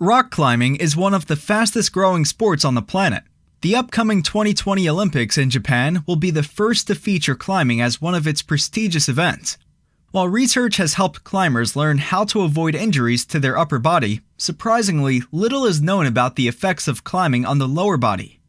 Rock climbing is one of the fastest growing sports on the planet. The upcoming 2020 Olympics in Japan will be the first to feature climbing as one of its prestigious events. While research has helped climbers learn how to avoid injuries to their upper body, surprisingly, little is known about the effects of climbing on the lower body.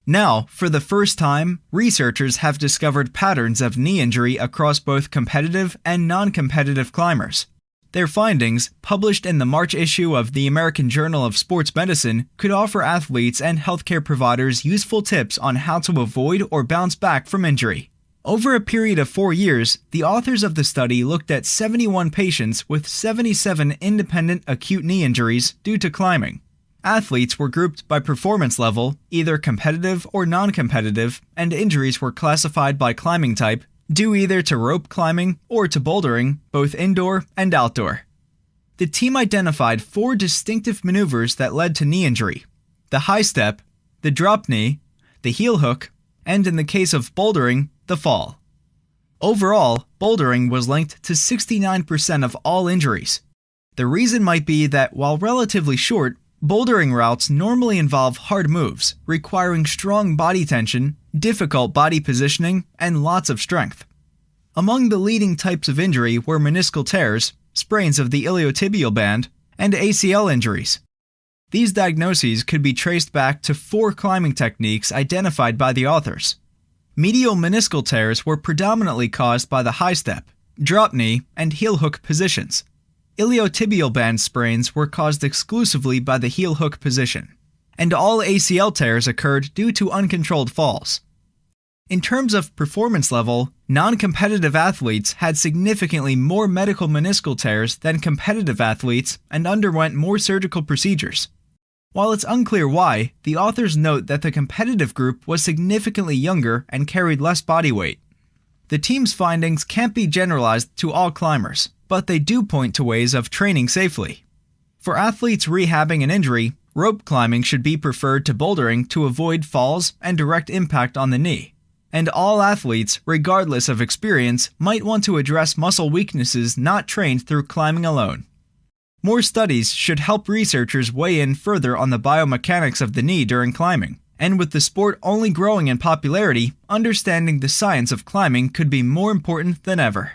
Now, for the first time, researchers have discovered patterns of knee injury across both competitive and non-competitive climbers. Their findings, published in the March issue of the American Journal of Sports Medicine, could offer athletes and healthcare providers useful tips on how to avoid or bounce back from injury. Over a period of 4 years, the authors of the study looked at 71 patients with 77 independent acute knee injuries due to climbing. Athletes were grouped by performance level, either competitive or non-competitive, and injuries were classified by climbing type, due either to rope climbing or to bouldering, both indoor and outdoor. The team identified 4 distinctive maneuvers that led to knee injury: the high step, the drop knee, the heel hook, and in the case of bouldering, the fall. Overall, bouldering was linked to 69% of all injuries. The reason might be that while relatively short, bouldering routes normally involve hard moves, requiring strong body tension, difficult body positioning, and lots of strength. Among the leading types of injury were meniscal tears, sprains of the iliotibial band, and ACL injuries. These diagnoses could be traced back to 4 climbing techniques identified by the authors. Medial meniscal tears were predominantly caused by the high step, drop knee, and heel hook positions. Iliotibial band sprains were caused exclusively by the heel hook position, and all ACL tears occurred due to uncontrolled falls. In terms of performance level, non-competitive athletes had significantly more medial meniscal tears than competitive athletes and underwent more surgical procedures. While it's unclear why, the authors note that the competitive group was significantly younger and carried less body weight. The team's findings can't be generalized to all climbers, but they do point to ways of training safely. For athletes rehabbing an injury, rope climbing should be preferred to bouldering to avoid falls and direct impact on the knee. And all athletes, regardless of experience, might want to address muscle weaknesses not trained through climbing alone. More studies should help researchers weigh in further on the biomechanics of the knee during climbing. And with the sport only growing in popularity, understanding the science of climbing could be more important than ever.